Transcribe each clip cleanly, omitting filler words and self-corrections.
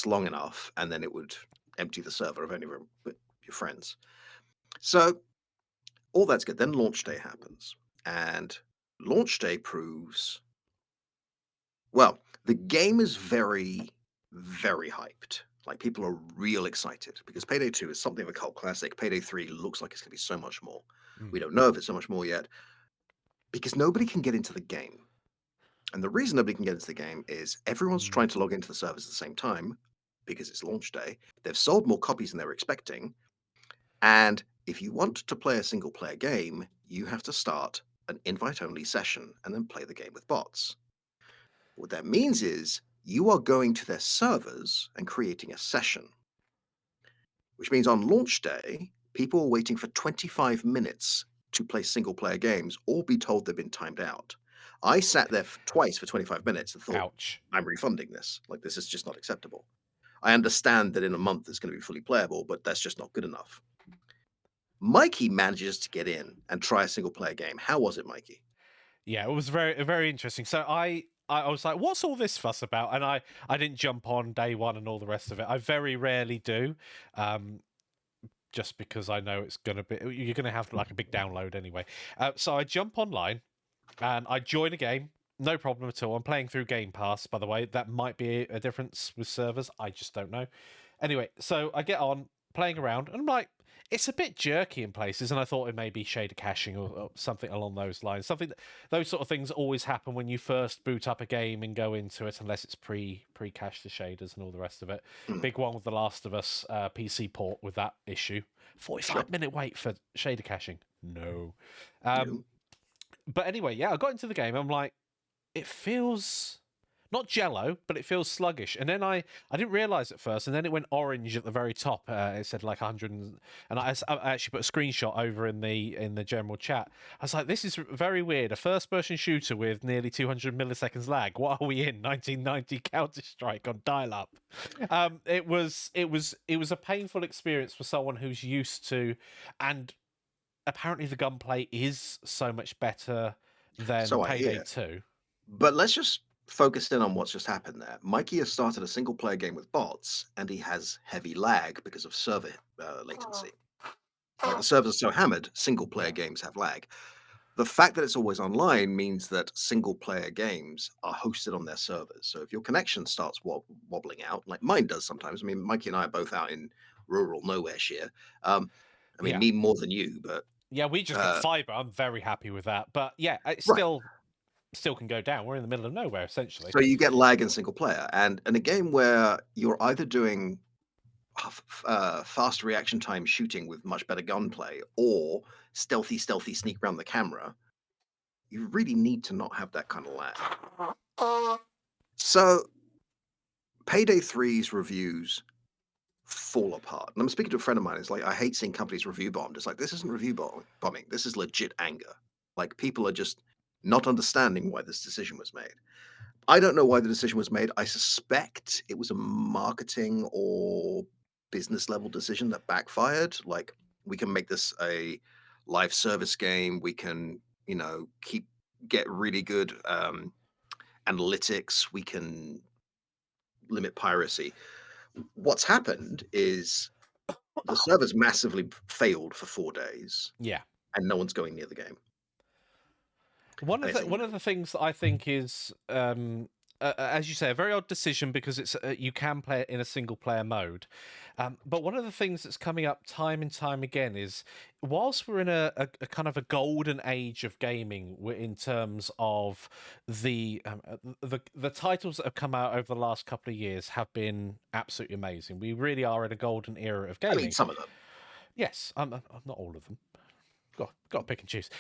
long enough, and then it would empty the server of any of your friends. So all that's good. Then launch day happens, and launch day proves well. The game is very, very hyped. Like people are real excited because Payday 2 is something of a cult classic. Payday 3 looks like it's going to be so much more. Mm. We don't know if it's so much more yet because nobody can get into the game. And the reason nobody can get into the game is everyone's Mm. trying to log into the servers at the same time because it's launch day. They've sold more copies than they were expecting. And if you want to play a single player game, you have to start an invite only session and then play the game with bots. What that means is you are going to their servers and creating a session, which means on launch day, people are waiting for 25 minutes to play single player games or be told they've been timed out. I sat there twice for 25 minutes and thought, Ouch. I'm refunding this. Like, this is just not acceptable. I understand that in a month it's going to be fully playable, but that's just not good enough. Mikey manages to get in and try a single player game. How was it, Mikey? Yeah, it was very interesting. So I was like, what's all this fuss about? And I didn't jump on day one and all the rest of it. I very rarely do. Um, just because I know it's gonna be you're gonna have like a big download anyway. So I jump online and I join a game. No problem at all. I'm playing through Game Pass, by the way. That might be a difference with servers. I just don't know. Anyway, so I get on playing around, and I'm like, it's a bit jerky in places, and I thought it may be shader caching or something along those lines. Those sort of things always happen when you first boot up a game and go into it, unless it's pre-cached the shaders and all the rest of it. Mm, Big one with The Last of Us PC port with that issue. sure. 45-minute wait for shader caching. No. Um, You. but anyway, yeah, I got into the game. I'm like, it feels not jello, but it feels sluggish. And then I didn't realize at first, and then it went orange at the very top. It said like 100, and I actually put a screenshot over in the general chat. I was like, this is very weird. A first-person shooter with nearly 200 milliseconds lag. What are we in? 1990 Counter Strike on dial-up. It was a painful experience for someone who's used to, and apparently the gunplay is so much better than So I Payday hear. 2. But let's just focus in on what's just happened there. Mikey has started a single player game with bots, and he has heavy lag because of server latency. Like the servers are so hammered, single player games have lag. The fact that it's always online means that single player games are hosted on their servers. So if your connection starts wobbling out, like mine does sometimes, I mean, Mikey and I are both out in rural nowhere shire. Um, I mean, Yeah. me more than you, but Yeah, we just got uh, fiber. I'm very happy with that. But yeah, it right. still can go down. We're in the middle of nowhere essentially. So you get lag in single player, and in a game where you're either doing fast reaction time shooting with much better gunplay, or stealthy sneak around the camera, you really need to not have that kind of lag. So Payday Three's reviews fall apart. And I'm speaking to a friend of mine. It's like, I hate seeing companies review bombed. It's like, this isn't bombing. This is legit anger. Like, people are just not understanding why this decision was made. I don't know why the decision was made. I suspect it was a marketing or business level decision that backfired. Like, we can make this a live service game. We can, get really good analytics. We can limit piracy. What's happened is the server's massively failed for 4 days, Yeah. and no one's going near the game. One And of it's the like, one of the things that I think is, as you say, a very odd decision because it's you can play it in a single player mode. But one of the things that's coming up time and time again is, whilst we're in a kind of a golden age of gaming in terms of the titles that have come out over the last couple of years have been absolutely amazing. We really are in a golden era of I mean, gaming. some of them. Yes, I'm not all of them. Got to pick and choose.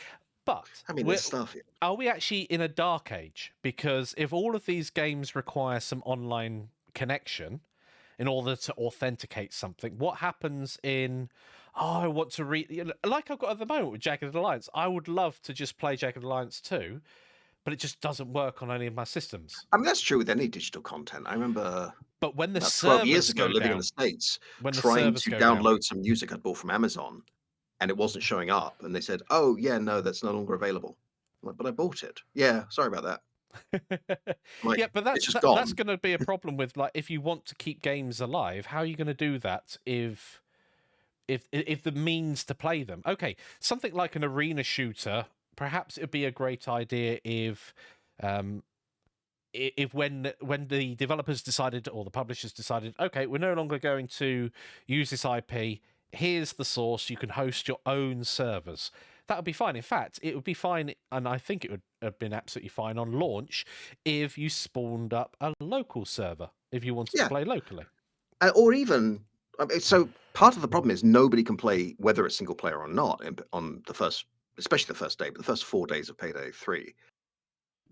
But I mean, there's Starfield. are we actually in a dark age? Because if all of these games require some online connection in order to authenticate something, what happens in? Oh, I want to read, like I've got at the moment with Jagged Alliance. I would love to just play Jagged Alliance 2, but it just doesn't work on any of my systems. I mean, that's true with any digital content. I remember But when the about 12 years servers ago go living in the down, States, when the trying servers to go down, download some music I'd bought from Amazon, and it wasn't showing up. And they said, "Oh, yeah, no, that's no longer available." I'm like, but I bought it. Yeah, sorry about that. Like, Yeah, but it's just that's gone. going to be a problem with, like, if you want to keep games alive, how are you going to do that if the means to play them? Okay, something like an arena shooter, perhaps it'd be a great idea um, if when the developers decided or the publishers decided, okay, we're no longer going to use this IP. Here's the source. You can host your own servers. That would be fine. In fact, it would be fine, and I think it would have been absolutely fine on launch if you spawned up a local server if you wanted to Yeah, play locally. or even so part of the problem is nobody can play whether it's single player or not on the first, especially the first day, but the first 4 days of Payday 3,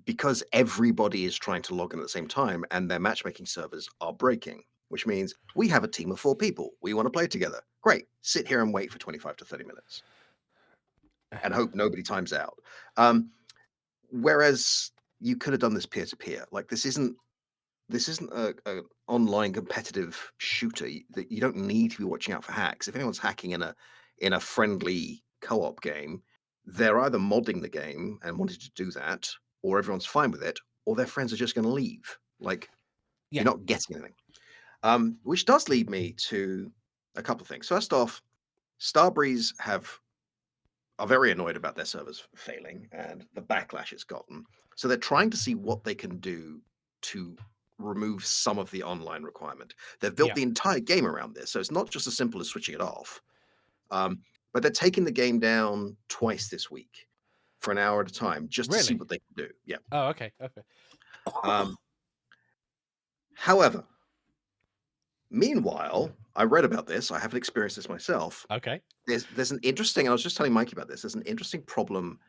because everybody is trying to log in at the same time and their matchmaking servers are breaking, which means we have a team of 4 people. We want to play together. Great. Sit here and wait for 25 to 30 minutes and hope nobody times out. Um, whereas you could have done this peer to peer. Like this isn't a online competitive shooter. That you don't need to be watching out for hacks. If anyone's hacking in a friendly co-op game, they're either modding the game and wanting to do that, or everyone's fine with it, or their friends are just going to leave. Like Yeah, you're not getting anything. Which does lead me to a couple of things. First off, Starbreeze are very annoyed about their servers failing and the backlash it's gotten. So they're trying to see what they can do to remove some of the online requirement. They've built yeah, the entire game around this, so it's not just as simple as switching it off. Um, but they're taking the game down twice this week for an hour at a time just to see really. what they can do. Yeah. Oh, okay, okay. Um, however, meanwhile, I read about this. I haven't experienced this myself. Okay. There's an interesting. I was just telling Mikey about this. There's an interesting problem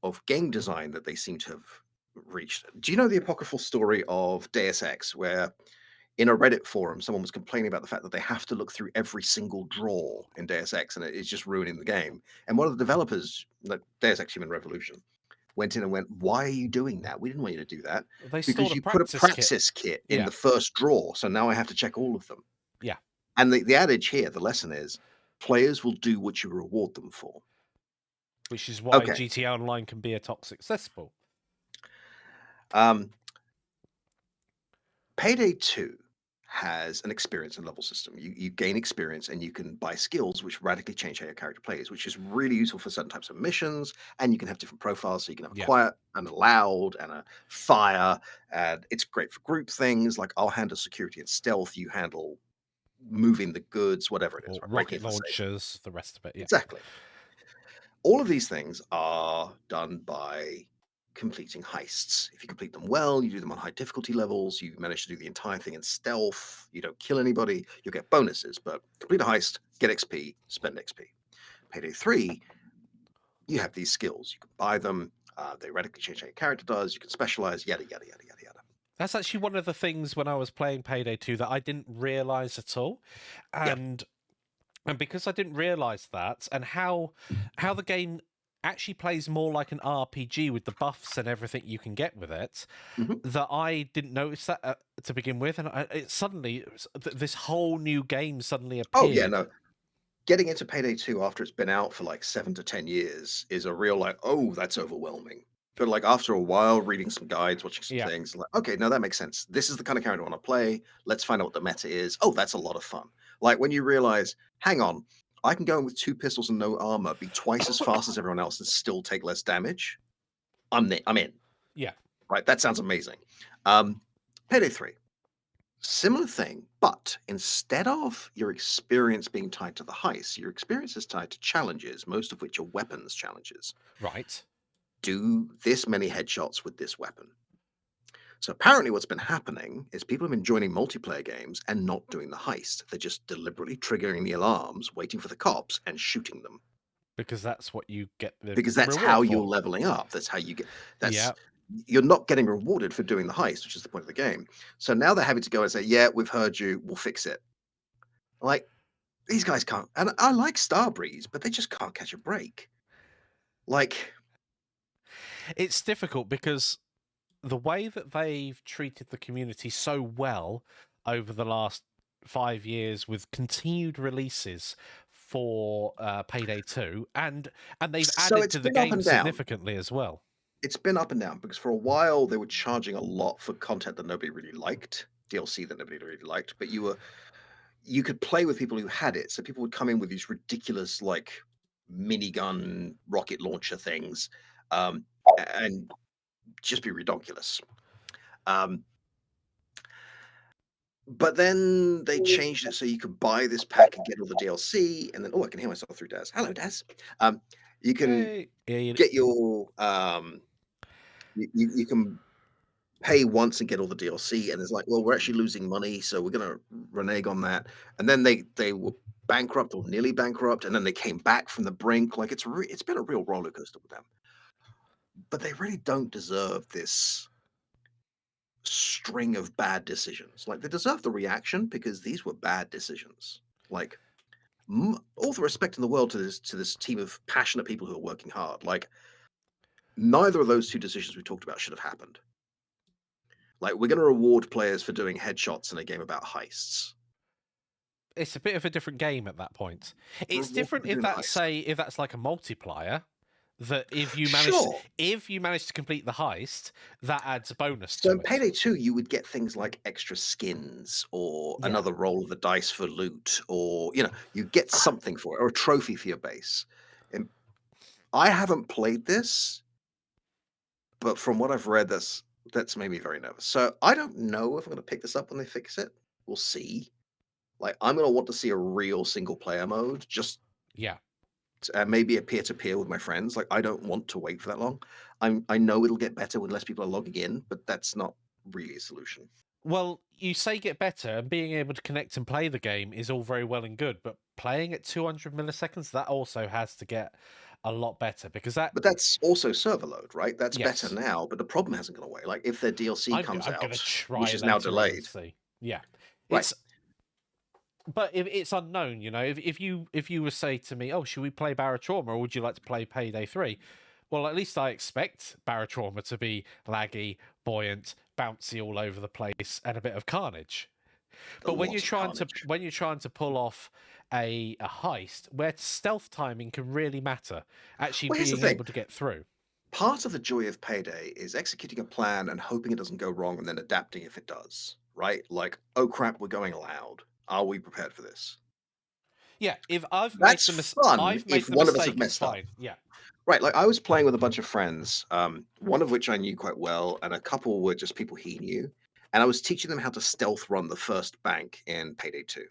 of game design that they seem to have reached. Do you know the apocryphal story of Deus Ex, where in a Reddit forum, someone was complaining about the fact that they have to look through every single drawer in Deus Ex, and it is just ruining the game. And one of the developers, like Deus Ex Human Revolution, went in and went, "Why are you doing that? We didn't want you to do that They stored because a you put a practice kit. praxis kit in Yeah, the first drawer, so now I have to check all of them." yeah. And the adage here, the lesson is, players will do what you reward them for. Which is why Okay. GTA Online can be a toxic cesspool. Um, Payday 2 has an experience and level system. You gain experience and you can buy skills which radically change how your character plays, which is really useful for certain types of missions. And you can have different profiles. So you can have a Yeah. quiet and a loud and a fire. And it's great for group things. Like I'll handle security and stealth. You handle moving the goods, whatever it is, Or right? Breaking rocket into the safe. launchers, the rest of it. Yeah. Exactly. All of these things are done by completing heists. If you complete them well, you do them on high difficulty levels, you manage to do the entire thing in stealth, you don't kill anybody, you'll get bonuses. But complete a heist, get XP, spend XP. Payday 3, you have these skills. You can buy them, they radically change how your character does, you can specialize, yada, yada, yada, yada, yada. That's actually one of the things when I was playing Payday 2 that I didn't realize at all. Yeah. And because I didn't realize that and how the game actually plays more like an RPG with the buffs and everything you can get with it, Mhm. that I didn't notice that to begin with, and this whole new game suddenly Oh, yeah, appeared. no. Getting into Payday 2 after it's been out for like 7 to 10 years is a real like, "Oh, that's overwhelming." But, like, after a while, reading some guides, watching some Yeah. things, like, "Okay, no, that makes sense. This is the kind of character I wanna play. Let's find out what the meta is. Oh, that's a lot of fun." Like, when you realize, "Hang on, I can go in with 2 pistols and no armor, be twice as fast as everyone else, and still take less damage. I'm in." Yeah. Right? That sounds amazing. Um, Payday 3. Similar thing, but instead of your experience being tied to the heist, your experience is tied to challenges, most of which are weapons challenges. Right. Do this many headshots with this weapon. So apparently, what's been happening is people have been joining multiplayer games and not doing the heist. They're just deliberately triggering the alarms, waiting for the cops, and shooting them Because that's what you get the because that's reward how you're for. leveling up. That's how you get. That's Yeah. you're not getting rewarded for doing the heist, which is the point of the game. So now they're having to go and say, "Yeah, we've heard you. We'll fix it." Like these guys can't. And I like Starbreeze, but they just can't catch a break. Like, It's difficult because the way that they've treated the community so well over the last 5 years with continued releases for Payday 2, and they've so added it's to the been up game and down. significantly as well. It's been up and down because for a while they were charging a lot for content that nobody really liked, DLC that nobody really liked, but you could play with people who had it. So people would come in with these ridiculous like minigun rocket launcher things, and just be ridiculous. Um, but then they changed it so you could buy this pack and get all the DLC, and then I can hear myself through Daz. Hello, Daz. You can Hey, yeah, get your you can pay once and get all the DLC, and it's like, well, we're actually losing money, so we're gonna renege on that. And then they were bankrupt or nearly bankrupt, and then they came back from the brink. Like it's been a real roller coaster with them. But they really don't deserve this string of bad decisions. Like they deserve the reaction because these were bad decisions. Like all the respect in the world to this team of passionate people who are working hard. Like neither of those two decisions we talked about should have happened. Like we're going to reward players for doing headshots in a game about heists. it's a bit of a different game at that point. It's Reward different for if doing a that's heist. if that's like a multiplier. That Sure. if you manage to complete the heist, that adds a bonus So to in it. Payday 2, you would get things like extra skins or Yeah. another roll of the dice for loot, or you get something for it, or a trophy for your base. And I haven't played this, but from what I've read, that's made me very nervous. So I don't know if I'm gonna pick this up when they fix it. We'll see. Like I'm gonna want to see a real single player mode, just Yeah. maybe a peer to peer with my friends. Like I don't want to wait for that long. I know it'll get better when less people are logging in, but that's not really a solution. Well, you say get better, and being able to connect and play the game is all very well and good, but playing at 200 milliseconds, that also has to get a lot better because that, But that's also server load, right? That's better yes, now, but the problem hasn't gone away. Like if their DLC comes I'm out, gonna try which is now later on and delayed, see. Yeah, right? it's but if it's unknown, if you were say to me, oh, should we play Barotrauma or would you like to play Payday 3? Well, at least I expect Barotrauma to be laggy, buoyant, bouncy all over the place, and a bit of carnage. A But lot of carnage. when you're trying to pull off a heist where stealth timing can really matter, actually Well, here's the being thing. able to get through. Part of the joy of Payday is executing a plan and hoping it doesn't go wrong and then adapting if it does, right? Like, oh crap, we're going loud. Are we prepared for this? Yeah, That's fun I've made if the one of us have mistake, it's messed up. fine. Yeah, Right, like I was playing with a bunch of friends, one of which I knew quite well, and a couple were just people he knew. And I was teaching them how to stealth run the first bank in Payday 2,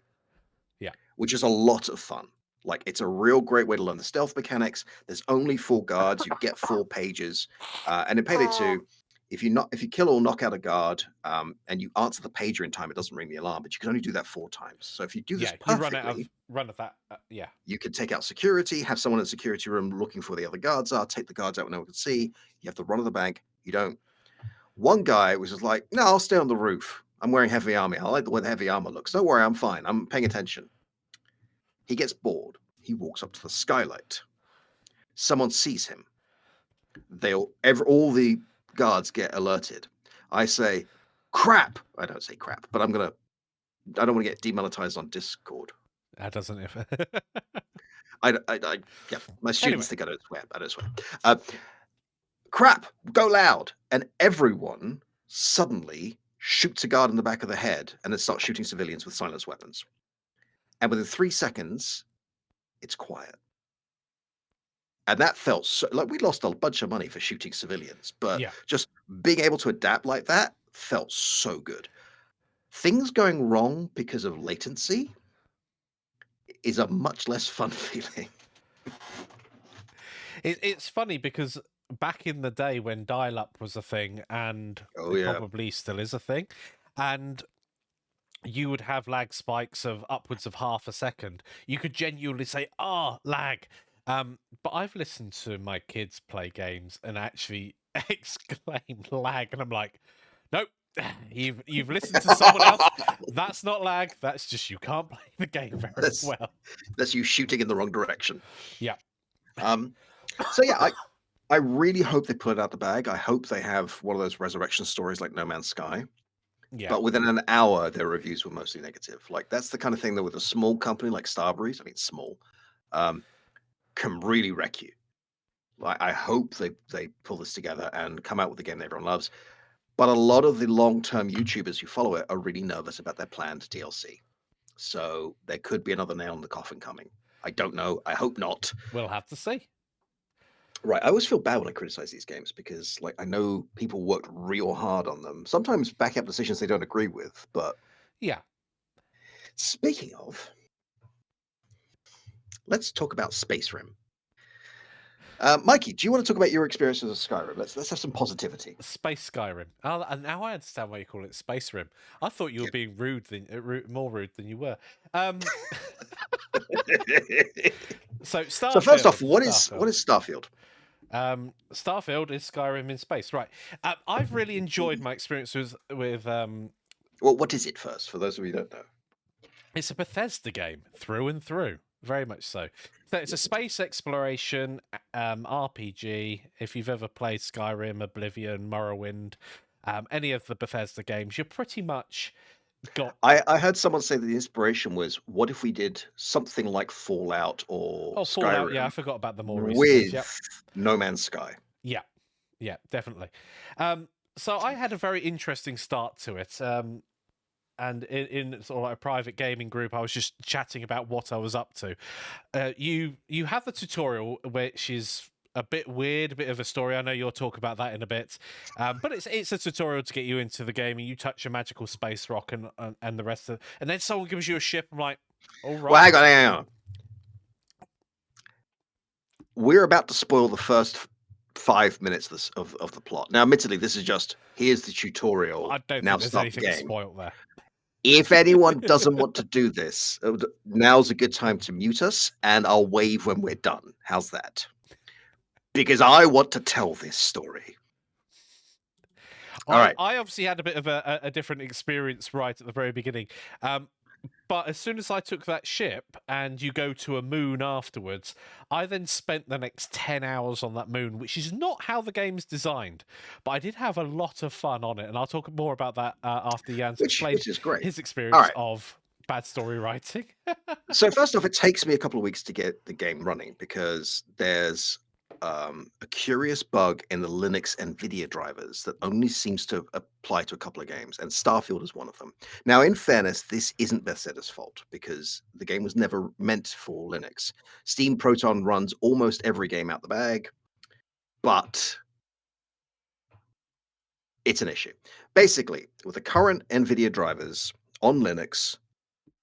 yeah, which is a lot of fun. Like it's a real great way to learn the stealth mechanics. There's only 4 guards, you get 4 pages. And in Payday 2, if you kill or knock out a guard, and you answer the pager in time, it doesn't ring the alarm, but you can only do that 4 times. So if you do this yeah. You perfectly, run of that. Yeah, you can take out security, have someone in the security room looking for where the other guards are, take the guards out when no one can see. You have to run to the bank. You don't. One guy was just like, no, I'll stay on the roof. I'm wearing heavy armor. I like the way the heavy armor looks. Don't worry, I'm fine. I'm paying attention. He gets bored. He walks up to the skylight. Someone sees him. All the guards get alerted. I say, crap. I don't say crap, but I don't want to get demonetized on Discord. that doesn't. If Yeah, my students anyway, think I don't swear. I don't swear. Uh, Crap, go loud. And everyone suddenly shoots a guard in the back of the head and then starts shooting civilians with silenced weapons. And within 3 seconds, it's quiet. And that felt so like we lost a bunch of money for shooting civilians, but yeah. just being able to adapt like that felt so good. Things going wrong because of latency is a much less fun feeling. It's funny because back in the day when dial-up was a thing, and Oh it yeah. probably still is a thing, and you would have lag spikes of upwards of half a second. You could genuinely say, "Ah, lag." But I've listened to my kids play games and actually exclaim lag, and I'm like, "Nope, you've listened to someone else. That's not lag. That's just you can't play the game very that's well." that's you shooting in the wrong direction. Yeah, Um, so yeah, I really hope they put it out the bag. I hope they have one of those resurrection stories like No Man's Sky. yeah. But within an hour, their reviews were mostly negative. Like that's the kind of thing that with a small company like Starbreeze, I mean small, um, can really wreck you. I hope they pull this together and come out with a game that everyone loves. But a lot of the long-term YouTubers who follow it are really nervous about their planned DLC. So there could be another nail in the coffin coming. I don't know. I hope not. We'll have to see. Right. I always feel bad when I criticize these games because, like, I know people worked real hard on them. Sometimes back up decisions they don't agree with. But Yeah. speaking of, let's talk about Space Rim. Mikey, do you want to talk about your experiences of Skyrim? Let's have some positivity. Space Skyrim. Oh, and now I understand why you call it Space Rim. I thought you were Yeah. being rude than more rude than you were. Um, so So first off, Starfield. what is Starfield? Starfield is Skyrim in space, right? I've really enjoyed my experience with Well, what is it first, for those of you who don't know? it's a Bethesda game through and through, very much so. So it's a Yes, it is. space exploration RPG. If you've ever played Skyrim, Oblivion, Morrowind, any of the Bethesda games, you're pretty much got I heard someone say that the inspiration was, what if we did something like Fallout or Fallout. Yeah, I Skyrim forgot about the more recent ones. with Yep. No Man's Sky? Yeah. Yeah, definitely. So I had a very interesting start to it. And in sort of like a private gaming group, I was just chatting about what I was up to. You have the tutorial, which is a bit weird, a bit of a story. I know you'll talk about that in a bit, but it's a tutorial to get you into the game, and you touch a magical space rock and the rest of. And then someone gives you a ship. I'm like, all Well, right. hang on. We're about to spoil the first 5 minutes of the plot. Now, admittedly, this is just, here's the tutorial, I don't now think there's start the anything game. spoilt there. If anyone doesn't want to do this, now's a good time to mute us, and I'll wave when we're done. How's that? Because I want to tell this story. All right. I obviously had a bit of a different experience right at the very beginning. But as soon as I took that ship and you go to a moon afterwards, I then spent the next 10 hours on that moon, which is not how the game's designed. But I did have a lot of fun on it. And I'll talk more about that after Jan's explained Which is great. his All experience right. of bad story writing. So first off, it takes me a couple of weeks to get the game running because there's a curious bug in the Linux NVIDIA drivers that only seems to apply to a couple of games, and Starfield is one of them. Now, in fairness, this isn't Bethesda's fault because the game was never meant for Linux. Steam Proton runs almost every game out the bag, but it's an issue. Basically, with the current NVIDIA drivers on Linux,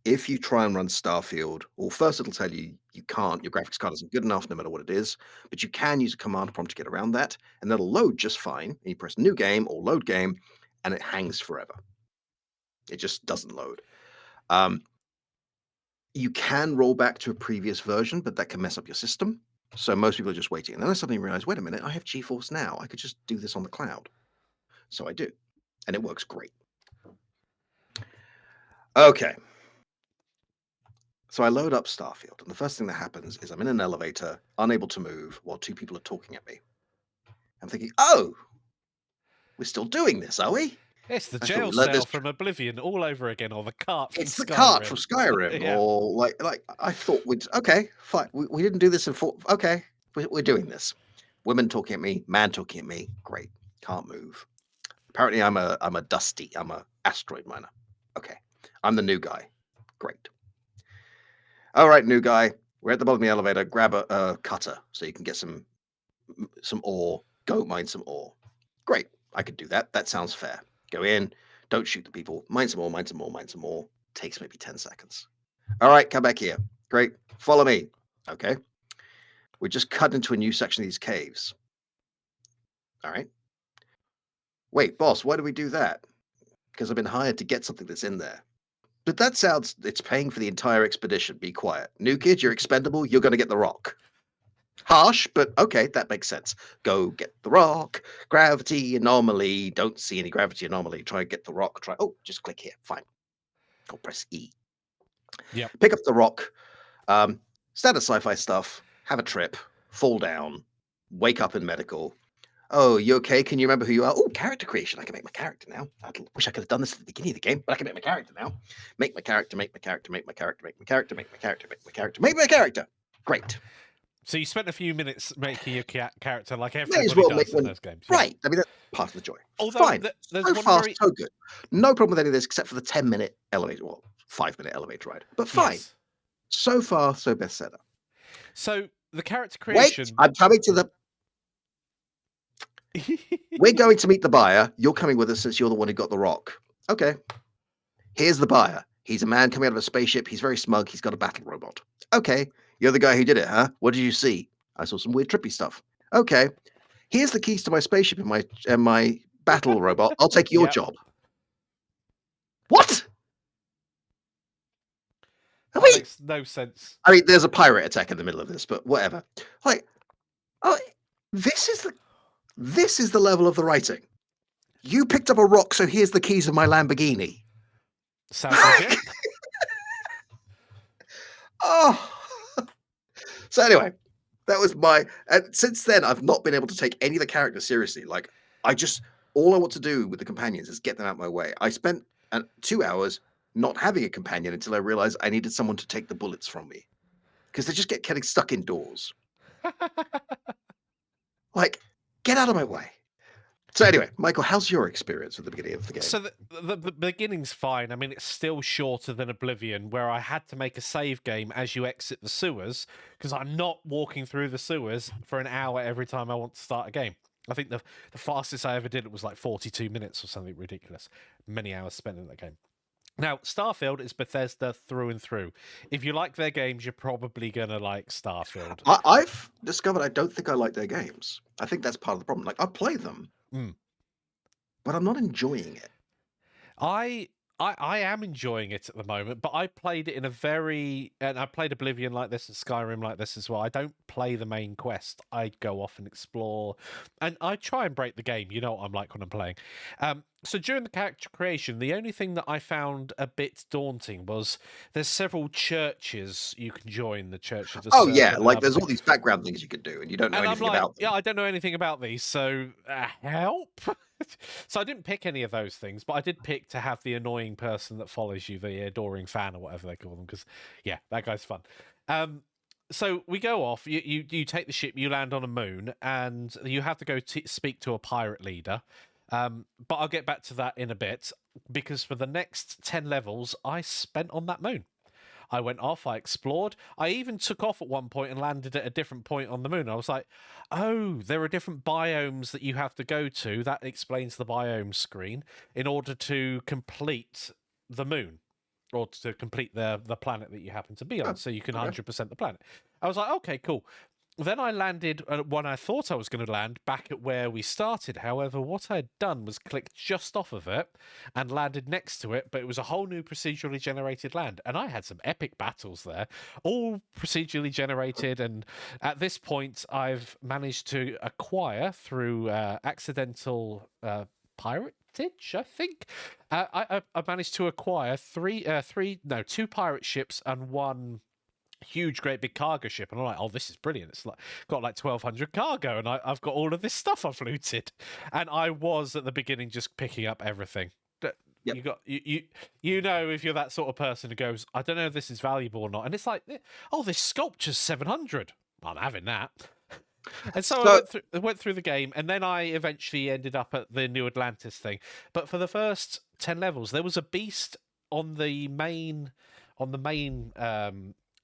if you try and run Starfield, well, first it'll tell you you can't, your graphics card isn't good enough, no matter what it is, but you can use a command prompt to get around that, and that'll load just fine. And you press new game or load game, and it hangs forever. It just doesn't load. Um, you can roll back to a previous version, but that can mess up your system. So most people are just waiting. And then I suddenly realize, wait a minute, I have GeForce Now. I could just do this on the cloud. So I do. And it works great. Okay. So I load up Starfield, and the first thing that happens is I'm in an elevator, unable to move, while two people are talking at me. I'm thinking, oh, we're still doing this, are we? It's the I thought jail we learned cell this. from Oblivion all over again, or the cart from It's the cart from Skyrim. Skyrim, Yeah. or like I thought we'd okay, fine. We didn't do this in four. Okay, we're doing this. Women talking at me, man talking at me. Great, can't move. Apparently, I'm a dusty. I'm a asteroid miner. Okay, I'm the new guy. Great. All right, new guy. We're at the bottom of the elevator. Grab a cutter so you can get some ore. Go mine some ore. Great. I could do that. That sounds fair. Go in. Don't shoot the people. Mine some ore. Mine some ore. Mine some ore. Takes maybe 10 seconds. All right, come back here. Great. Follow me. Okay. We just cut into a new section of these caves. All right. Wait, boss, why do we do that? Because I've been hired to get something that's in there. But that sounds, it's paying for the entire expedition. Be quiet. New kid, you're expendable. You're going to get the rock. Harsh, but okay, that makes sense. Go get the rock. Gravity anomaly. Don't see any gravity anomaly. Try and get the rock. Try. Oh, just click here. Fine. Or press E. Yep. Pick up the rock. Standard sci-fi stuff. Have a trip. Fall down. Wake up in medical. Oh, you okay? Can you remember who you are? Oh, character creation. I can make my character now. I wish I could have done this at the beginning of the game, but I can make my character now. Make my character, make my character, make my character, make my character, make my character, make my character, make my character. Great. So you spent a few minutes making your character like May as everybody well make does in one those games. Yeah. right. I mean, that's part of the joy. Although Fine. there's So one far, very so good. No problem with any of this except for the 10-minute elevator, well, 5-minute elevator ride. But fine. yes. So far, so bestseller. So the character Wait, creation. I'm coming to the. We're going to meet the buyer. You're coming with us since you're the one who got the rock. Okay. Here's the buyer. He's a man coming out of a spaceship. He's very smug. He's got a battle robot. Okay. You're the guy who did it, huh? What did you see? I saw some weird trippy stuff. Okay. Here's the keys to my spaceship and my battle robot. I'll take your Yeah. job. What? That Wait. makes no sense. I mean, there's a pirate attack in the middle of this, but whatever. Like, oh, this is the level of the writing. You picked up a rock, so here's the keys of my Lamborghini. Sounds legit. Oh. So anyway, that was my. And since then, I've not been able to take any of the characters seriously. Like, all I want to do with the companions is get them out of my way. I spent 2 hours not having a companion until I realized I needed someone to take the bullets from me because they just get getting stuck indoors. Like, get out of my way. So anyway, Michael, how's your experience with the beginning of the game? So the beginning's fine. I mean, it's still shorter than Oblivion, where I had to make a save game as you exit the sewers, because I'm not walking through the sewers for an hour every time I want to start a game. I think the fastest I ever did it was like 42 minutes or something ridiculous. Many hours spent in that game. Now, Starfield is Bethesda through and through. If you like their games, you're probably going to like Starfield. I've discovered I don't think I like their games. I think that's part of the problem. Like, I play them, but I'm not enjoying it. I am enjoying it at the moment, but I played it and I played Oblivion like this and Skyrim like this as well. I don't play the main quest. I go off and explore, and I try and break the game. You know what I'm like when I'm playing. So during the character creation, the only thing that I found a bit daunting was there's several churches you can join. The Church of the Oh yeah, Serpent and like other there's all things. these background things you can do, and you don't know And I'm anything like, about them. yeah, I don't know anything about these, so help. So I didn't pick any of those things, but I did pick to have the annoying person that follows you, the adoring fan or whatever they call them, because yeah, that guy's fun. So we go off. You take the ship, you land on a moon, and you have to go speak to a pirate leader. But I'll get back to that in a bit, because for the next 10 levels, I spent on that moon. I went off, I explored. I even took off at one point and landed at a different point on the moon. I was like, oh, there are different biomes that you have to go to. That explains the biome screen in order to complete the moon or to complete the planet that you happen to be on. Oh, So you can okay. 100% the planet. I was like, okay, cool. Then I landed when I thought I was going to land back at where we started. However, what I had done was click just off of it and landed next to it, but it was a whole new procedurally generated land. And I had some epic battles there, all procedurally generated. And at this point, I've managed to acquire through accidental piratage, I think. I managed to acquire two pirate ships and one huge, great big cargo ship, and I'm like, oh, this is brilliant. It's like got like 1,200 cargo, and I've got all of this stuff I've looted. And I was at the beginning just picking up everything. Yep. You know, if you're that sort of person who goes, I don't know if this is valuable or not, and it's like, oh, this sculpture's 700. I'm having that. And so I went through the game, and then I eventually ended up at the New Atlantis thing. But for the first 10 levels, there was a beast on the main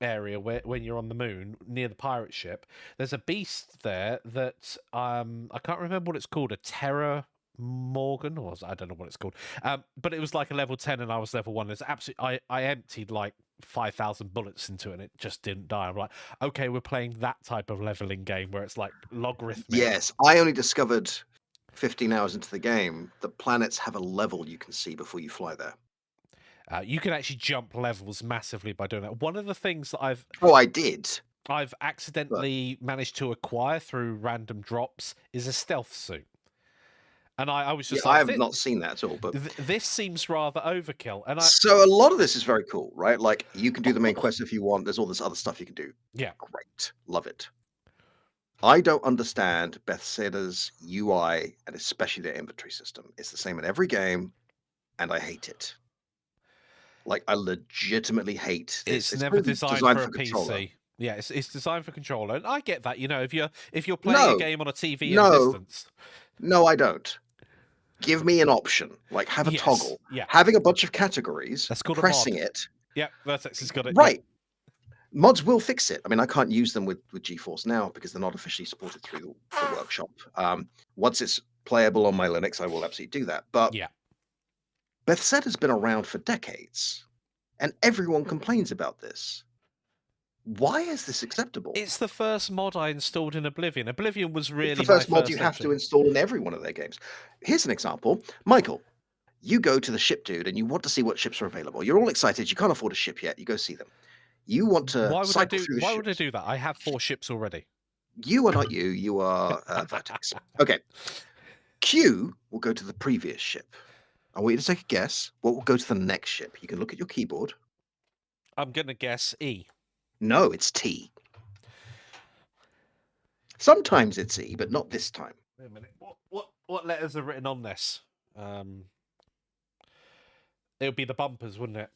area where when you're on the moon near the pirate ship. There's a beast there that I can't remember what it's called, a Terra Morgan, or I don't know what it's called. But it was like a level 10 and I was level 1. There's absolutely I emptied like 5,000 bullets into it and it just didn't die. I'm like, okay, we're playing that type of leveling game where it's like logarithmic. Yes, I only discovered 15 hours into the game that planets have a level you can see before you fly there. You can actually jump levels massively by doing that. One of the things that I did. I've accidentally managed to acquire through random drops is a stealth suit. And I was just I like, have not seen that at all, but this seems rather overkill. And so a lot of this is very cool, right? Like you can do the main quest if you want. There's all this other stuff you can do. Yeah, Great, love it. I don't understand Bethesda's UI and especially their inventory system. It's the same in every game, and I hate it. Like I legitimately hate this. it's never really designed for a controller. PC. Yeah, it's designed for controller, and I get that. If you're playing a No, game on a TV in a no, distance, no, I don't. Give me an option, like have a yes, toggle. yeah, Having a bunch of categories, that's called a pressing mod. it. Yeah, Vertex has got it. Yeah, Right. Mods will fix it. I mean, I can't use them with GeForce now because they're not officially supported through the workshop. Once it's playable on my Linux, I will absolutely do that. But yeah. Bethesda's been around for decades, and everyone complains about this. Why is this acceptable? It's the first mod I installed in Oblivion. Oblivion was It's the really my first mod you first have to entry. install in every one of their games. Here's an example. Michael, you go to the ship dude and you want to see what ships are available. You're all excited. You can't afford a ship yet. You go see them. You want to cycle through the Why would I ships. do that? I have 4 ships already. You are not you. You are Vertex. Okay. Q will go to the previous ship. I want you to take a guess. What will go to the next ship? You can look at your keyboard. I'm gonna guess E. No, it's T. Sometimes it's E, but not this time. Wait a minute. What letters are written on this? It would be the bumpers, wouldn't it?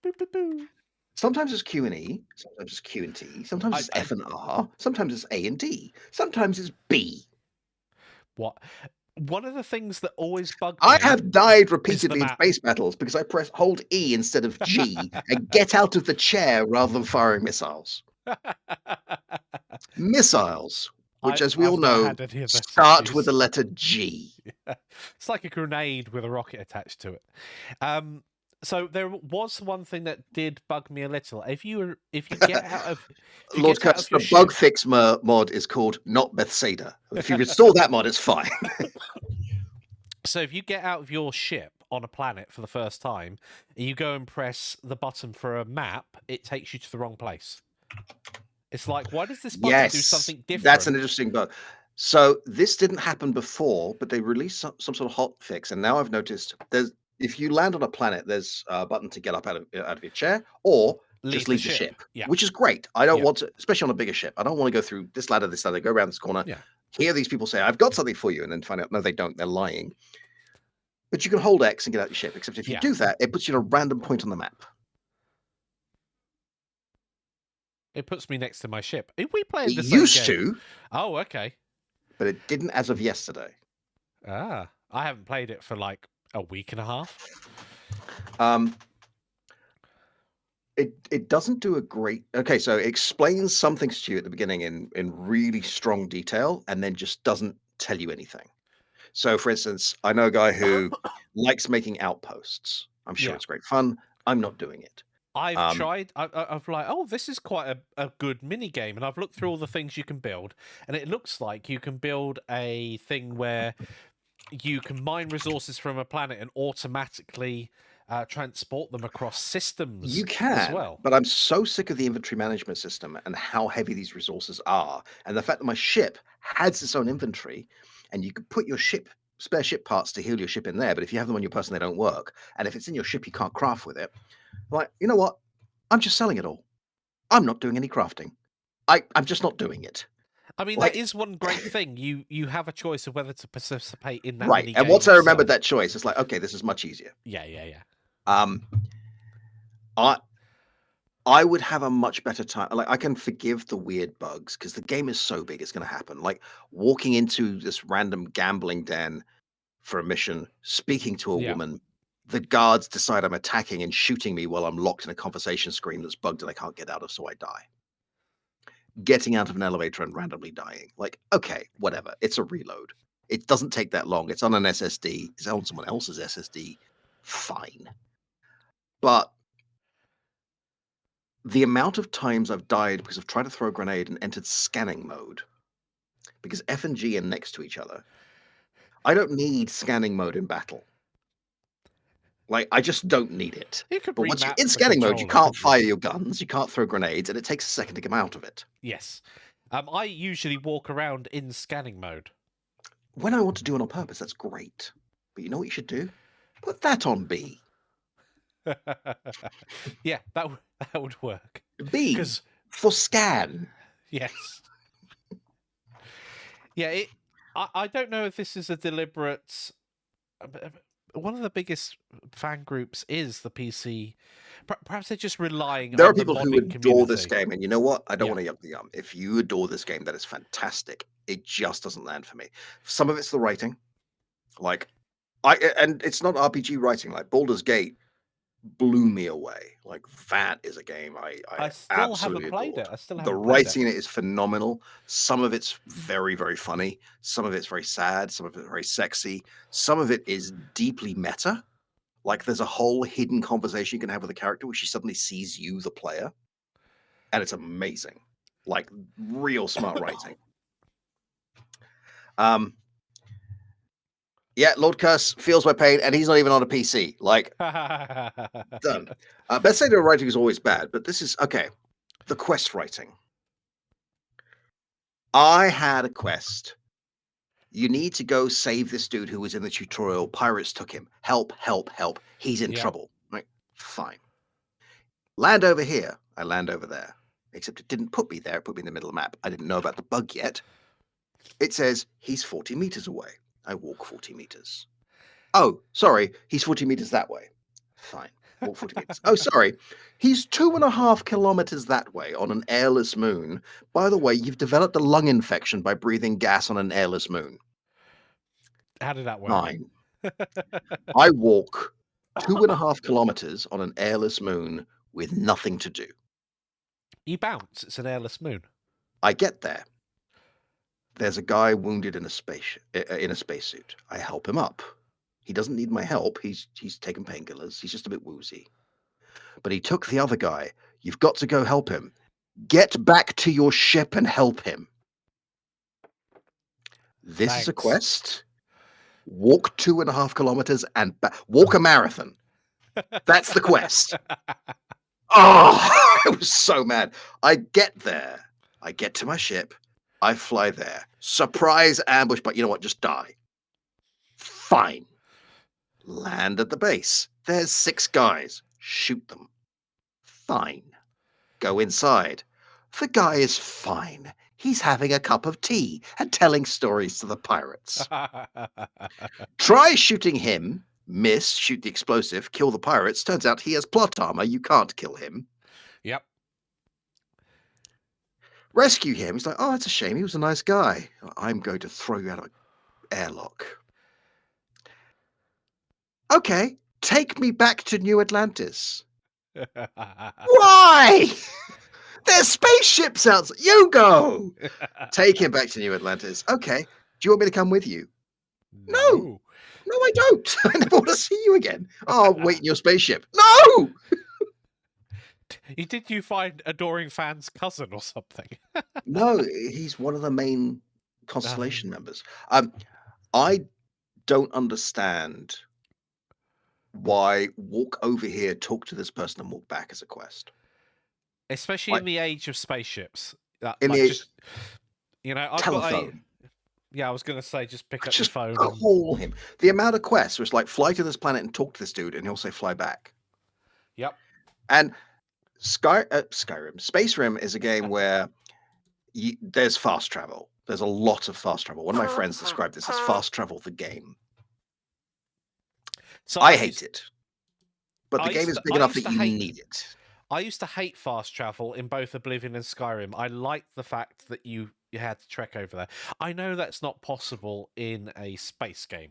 Boop, boop, boop. Sometimes it's Q and E. Sometimes it's Q and T. Sometimes it's I F and R. Sometimes it's A and D. Sometimes it's B. what? One of the things that always bugged I me have died is the repeatedly in map. space battles because I press hold E instead of G and get out of the chair rather than firing missiles. Missiles, which, as we all I've never know, had any of those start with issues. the letter G. It's like a grenade with a rocket attached to it. So there was one thing that did bug me a little. If you Lord get out Curtis, of the your bug ship, fix mod is called Not Bethsaida. If you install that mod, it's fine. so if you get out of your ship on a planet for the first time, and you go and press the button for a map, it takes you to the wrong place. It's like, why does this button do Yes, something that's an different? interesting bug. So this didn't happen before, but they released some sort of hot fix, and now I've noticed there's if you land on a planet, there's a button to get up out of your chair, or just Leave the leave the ship. ship, Yeah, which is great. I don't yeah, want to, especially on a bigger ship. I don't want to go through this ladder, go around this corner. yeah. Hear these people say, "I've got something for you," and then find out no, they don't. They're lying. But you can hold X and get out your ship. Except if you Yeah. do that, it puts you in a random point on the map. It puts me next to my ship. Are we playing It the same used game? to, Oh, okay. but it didn't as of yesterday. Ah, I haven't played it for like a week and a half. Um, it doesn't do a great. Okay, so it explains some things to you at the beginning in really strong detail, and then just doesn't tell you anything. So, for instance, I know a guy who likes making outposts. I'm sure Yeah. it's great fun. I'm not doing it. I've Um, tried. I've like, oh, this is quite a good mini game, and I've looked through all the things you can build, and it looks like you can build a thing where you can mine resources from a planet and automatically transport them across You systems as can, well. but I'm so sick of the inventory management system and how heavy these resources are, and the fact that my ship has its own inventory, and you could put your ship spare ship parts to heal your ship in there, but if you have them on your person, they don't work. And if it's in your ship, you can't craft with it. Like, you know what? I'm just selling it all. I'm not doing any crafting. I'm just not doing it. I mean, that Like, is one great thing. You have a choice of whether to participate in that right. mini And game once I remembered itself. that choice, it's like, okay, this is much easier. Yeah, yeah, yeah. Um, I I would have a much better time. Like I can forgive the weird bugs because the game is so big, it's going to happen. Like walking into this random gambling den for a mission, speaking to a Yeah. woman, the guards decide I'm attacking and shooting me while I'm locked in a conversation screen that's bugged and I can't get out of, so I die. Getting out of an elevator and randomly dying. Like, okay, whatever. It's a reload. It doesn't take that long. It's on an SSD. It's on someone else's SSD. Fine. But the amount of times I've died because I've tried to throw a grenade and entered scanning mode because F and G are next to each other. I don't need scanning mode in battle. Like, I just don't need it. You could But once you're remap in the scanning mode, you controller, can't couldn't you? fire your guns, you can't throw grenades, and it takes a second to come out of it. Yes. I usually walk around in scanning mode. When I want to do it on purpose, that's great. But you know what you should do? Put that on B. Yeah, that would work. B Because for scan. yes, yeah. I don't know if this is a deliberate. biggest fan groups is the PC. Perhaps they're just relying There are on the people who modding adore this community. game, and you know what? I don't Yeah, want to yuck the yum. If you adore this game, that is fantastic. It just doesn't land for me. Some of it's the writing, like and it's not RPG writing. Like Baldur's Gate blew me away. Like that is a game I I still haven't absolutely played adored. it. I still The haven't played it. writing in it is phenomenal. Some of it's very, very funny. Some of it's very sad. Some of it's very sexy. Some of it is deeply meta. Like there's a whole hidden conversation you can have with a character where she suddenly sees you, the player, and it's amazing. Like real smart writing. Um, yeah, Lord Curse feels my pain, and he's not even on a PC. Like done. Best say writing is always bad, but this is okay. The quest writing. I had a quest. You need to go save this dude who was in the tutorial. Pirates took him. Help, help, help. He's in Yeah. trouble. Right? Fine. Land over here. I land over there. Except it didn't put me there. It put me in the middle of the map. I didn't know about the bug yet. It says he's 40 meters away. I walk 40 meters. Oh, sorry. He's 40 meters that way. Fine. Walk 40 meters. Oh, sorry. He's 2.5 kilometers that way on an airless moon. By the way, you've developed a lung infection by breathing gas on an airless moon. How did that work? Fine. I walk 2.5 kilometers on an airless moon with nothing to do. You bounce. It's an airless moon. I get there. There's a guy wounded in a spacesuit. I help him up. He doesn't need my help. He's taken painkillers. He's just a bit woozy. But he took the other guy. You've got to go help him. Get back to your ship and help him. This is a Thanks. quest. Walk 2.5 kilometers and walk a marathon. That's the quest. Oh, I was so mad. I get there. I get to my ship. I fly there. Surprise ambush, but you know what? Just die. Fine. Land at the base. There's 6 guys. Shoot them. Fine. Go inside. The guy is fine. He's having a cup of tea and telling stories to the pirates. Try shooting him. Miss, shoot the explosive, kill the pirates. Turns out he has plot armor. You can't kill him. Yep. Rescue him. He's like, oh, that's a shame. He was a nice guy. I'm going to throw you out of an airlock. Okay, take me back to New Atlantis. Why? There's spaceships outside. You go. Take him back to New Atlantis. Okay. Do you want me to come with you? No. No, I don't. I never want to see you again. Oh, wait in your spaceship. No. Did you find Adoring Fan's cousin or something? No, he's one of the main Constellation members. I don't understand why walk over here, talk to this person, and walk back as a quest. Especially Like, in the age of spaceships. in Like the just, I've telephone. got a. Yeah, I was going to say, just pick up your Just phone and. call him. The amount of quests was like fly to this planet and talk to this dude, and he'll say fly back. Yep. And Skyrim, Space Rim is a game where there's fast travel. There's a lot of fast travel. One of my friends described this as fast travel the game. So I hate it, but the game is big enough that you need it. I used to hate fast travel in both Oblivion and Skyrim. I liked the fact that you had to trek over there. I know that's not possible in a space game.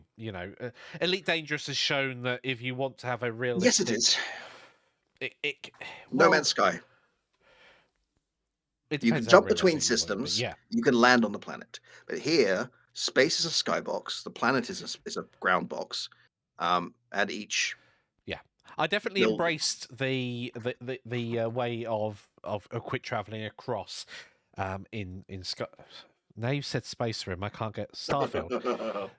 Elite Dangerous has shown that if you want to have a realistic, Yes, it is. Well, No Man's Sky. It You can depends how jump between realistic you want it, but systems. yeah. You can land on the planet. But here, space is a skybox. The planet is a ground box. And each Yeah, I definitely build embraced the way of quick traveling across. In now you said Space Rim, I can't get Starfield.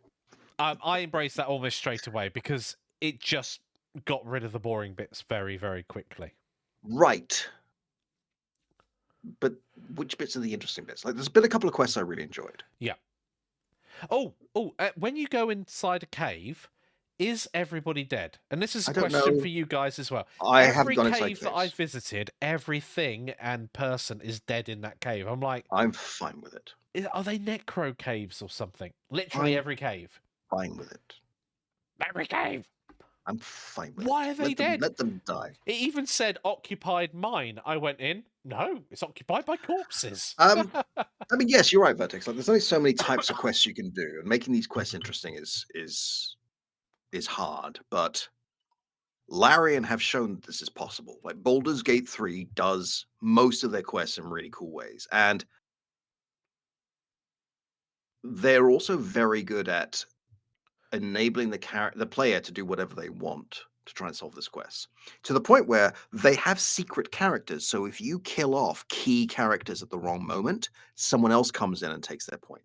I embraced that almost straight away because it just got rid of the boring bits very, very quickly. Right. But which bits are the interesting bits? Like, there's been a couple of quests I really enjoyed. Yeah. When you go inside a cave, is everybody dead? And this is a question for you guys as well. I haven't Every gone inside cave that I've visited, everything and person is dead in that cave. I'm like, I'm fine with it. are they necro caves or something? Literally every cave. Fine with it. Every cave. I'm fine with Why it. are they dead? Let them die. It even said occupied mine. I went in. No, it's occupied by corpses. Um, I mean, yes, you're right, Vertex. Like, there's only so many types of quests you can do, and making these quests interesting is hard. But Larian have shown that this is possible. Like Baldur's Gate 3 does most of their quests in really cool ways, and they're also very good at enabling the player to do whatever they want to try and solve this quest. To the point where they have secret characters. So if you kill off key characters at the wrong moment, someone else comes in and takes their point.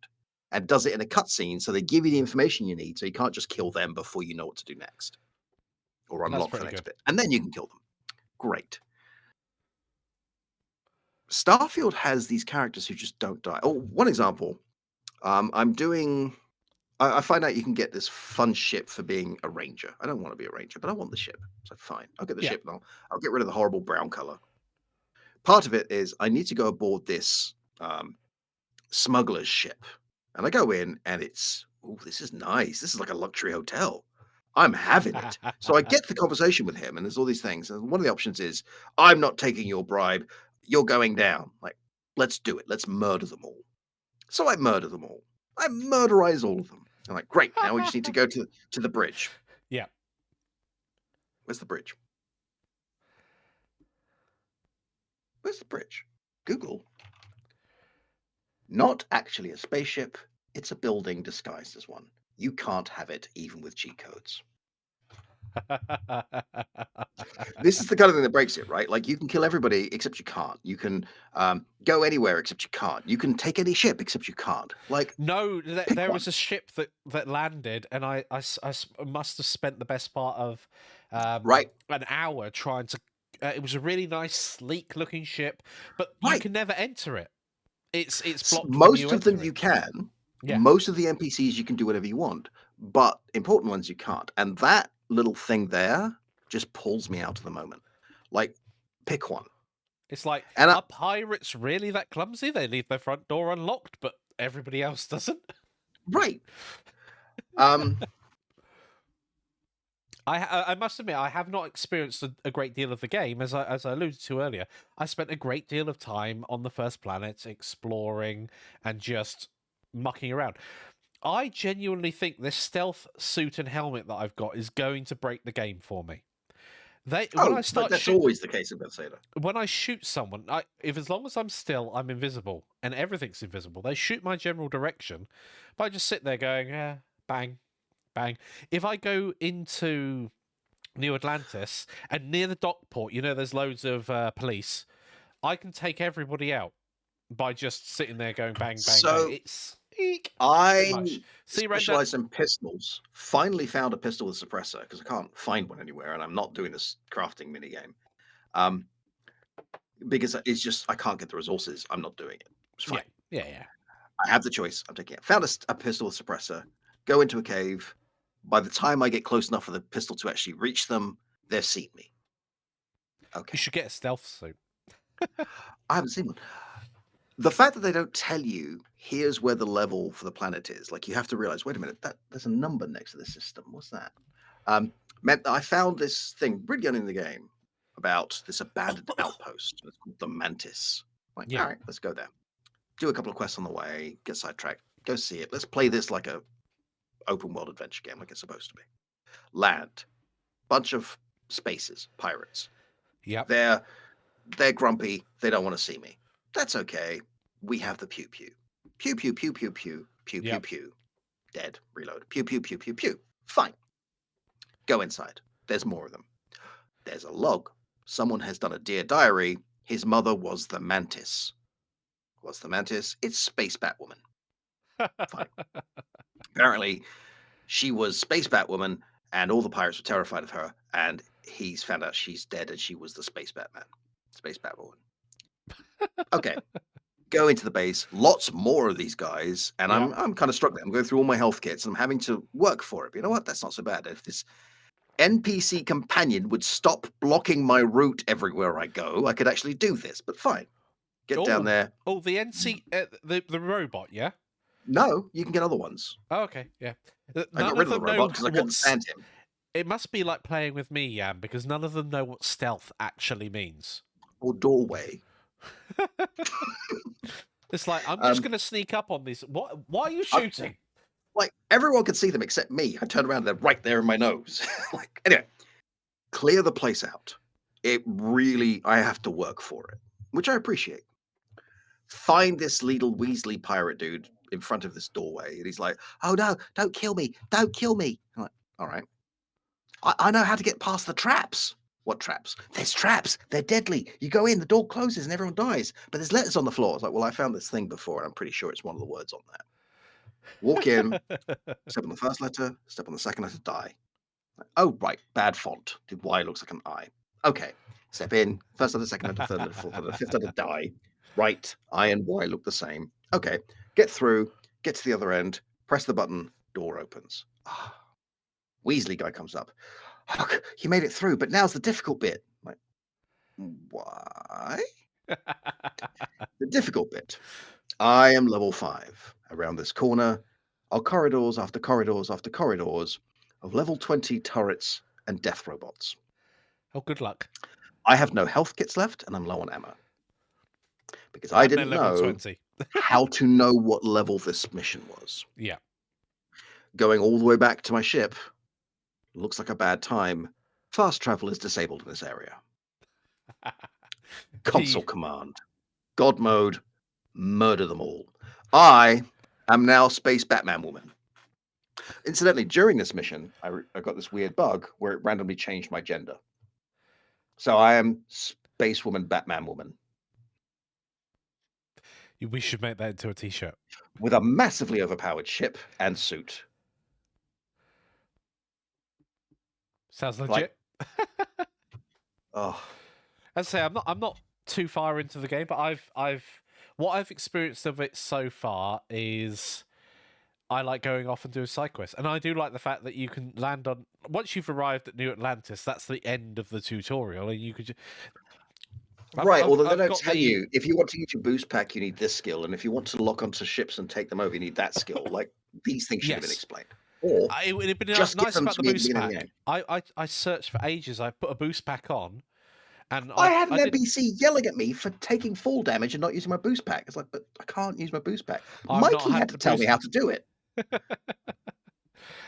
And does it in a cutscene, so they give you the information you need, so you can't just kill them before you know what to do next. Or That's unlock the pretty next good. bit. And then you can kill them. Great. Starfield has these characters who just don't die. Oh, one example. I'm doing I find out you can get this fun ship for being a ranger. I don't want to be a ranger, but I want the ship. So fine, I'll get the Yeah. ship and I'll get rid of the horrible brown color. Part of it is I need to go aboard this smuggler's ship, and I go in and it's oh, this is nice. This is like a luxury hotel. I'm having it. So I get the conversation with him, and there's all these things. And one of the options is I'm not taking your bribe. You're going down. Like, let's do it. Let's murder them all. So I murder them all. I murderize all of them. I'm like, great. Now we just need to go to the bridge. Yeah. Where's the bridge? Where's the bridge? Google. Not actually a spaceship. It's a building disguised as one. You can't have it even with cheat codes. This is the kind of thing that breaks it, right? Like you can kill everybody except you can't. You can go anywhere except you can't. You can take any ship except you can't. Like No, pick there one. was a ship that landed, and I must have spent the best part of Right. an hour trying to. It was a really nice, sleek-looking ship, but you Right. can never enter it. It's blocked from Most you of them you entering. can. Yeah, Most of the NPCs you can do whatever you want, but important ones you can't. And that little thing there just pulls me out of the moment. Like, pick one. it's like, And are pirates really that clumsy? They leave their front door unlocked, but everybody else doesn't. right. Um, I must admit, I have not experienced a great deal of the game, as I alluded to earlier. I spent a great deal of time on the first planet exploring and just mucking around. I genuinely think this stealth suit and helmet that I've got is going to break the game for me. oh, but that's always the case in Bethsaida. When I shoot someone, if as long as I'm still, I'm invisible and everything's invisible. They shoot my general direction, but I just sit there going, yeah, bang, bang. If I go into New Atlantis and near the dock port, there's loads of police. I can take everybody out by just sitting there going bang, bang, bang. So It's eek, too I much. See, Render, specialize in pistols. Finally found a pistol with suppressor because I can't find one anywhere, and I'm not doing this crafting mini game. Because it's just I can't get the resources. I'm not doing it. It's fine. yeah. I have the choice. I'm taking it. Found a pistol with suppressor. Go into a cave. By the time I get close enough for the pistol to actually reach them, they've seen me. You Okay. should get a stealth suit. I haven't seen one. The fact that they don't tell you here's where the level for the planet is, like you have to realize, wait a minute, that there's a number next to the system. What's that? Meant that I found this thing really early in the game about this abandoned outpost. It's called the Mantis. Like, Yeah. all right, let's go there. Do a couple of quests on the way, get sidetracked, go see it. Let's play this like a open world adventure game, like it's supposed to be. Land, bunch of spaces, pirates. Yep. They're grumpy. They don't want to see me. That's okay. We have the pew pew. Pew pew pew pew pew pew pew Yep. pew. Dead. Reload. Pew pew pew pew pew. Fine. Go inside. There's more of them. There's a log. Someone has done a dear diary. His mother was the mantis. What's the mantis? It's Space Batwoman. Fine. Apparently, she was Space Batwoman, and all the pirates were terrified of her. And he's found out she's dead, and she was the Space Batman, Space Batwoman. Okay, go into the base. Lots more of these guys, and Yep. I'm kind of struggling. I'm going through all my health kits, and I'm having to work for it. But you know what? That's not so bad. If this NPC companion would stop blocking my route everywhere I go, I could actually do this. But fine, get down there. Oh, the NC, the robot, yeah. No, you can get other ones. Oh, okay, yeah. I got None rid of of the them robot know because I couldn't stand him. It must be like playing with me, Jan, because none of them know what stealth actually means. or doorway. It's like, I'm just Um, going to sneak up on these. What? Why are you I, shooting? like everyone could see them except me. I turned around and they're right there in my nose. Like anyway, clear the place out. It really, I have to work for it, which I appreciate. Find this little Weasley pirate dude in front of this doorway, and he's like, "Oh no, don't kill me! Don't kill me!" I'm like, "All right, I know how to get past the traps." What traps? There's traps. They're deadly. You go in, the door closes, and everyone dies. But there's letters on the floor. It's like, well, I found this thing before, and I'm pretty sure it's one of the words on there. Walk in, step on the first letter, step on the second letter, die. Like, oh, right, bad font. The Y looks like an I. Okay, step in, first letter, second letter, third letter, fourth letter, fifth letter, die. Right, I and Y look the same. Okay, get through, get to the other end, press the button, door opens. Ah, Weasley guy comes up. Look, you made it through, but now's the difficult bit. I'm like, why? The difficult bit. I am level 5. Around this corner are corridors after corridors after corridors of level 20 turrets and death robots. Oh, good luck. I have no health kits left and I'm low on ammo because I And they're didn't level know 20. how to know what level this mission was. Yeah. Going all the way back to my ship looks like a bad time. Fast travel is disabled in this area. Console command, God mode, murder them all. I am now Space Batman Woman. Incidentally, during this mission, I got this weird bug where it randomly changed my gender. So I am Space Woman, Batman Woman, We should make that into a t-shirt. with a massively overpowered ship and suit. Sounds Like, legit. oh, As I say, I'm not too far into the game, but what I've experienced of it so far is I like going off and doing side quests, and I do like the fact that you can land on once you've arrived at New Atlantis. That's the end of the tutorial, and you could. right. Although they I've don't got tell the you if you want to use your boost pack, you need this skill, and if you want to lock onto ships and take them over, you need that skill. Like these things should have been yes. explained, or It would have been just give nice them about to the me at the boost beginning of the pack. game. I searched for ages. I put a boost pack on, and I had an I didn't. NPC yelling at me for taking fall damage and not using my boost pack. It's like, but I can't use my boost pack. I've not Mikey had had to the tell me boost. how to do it.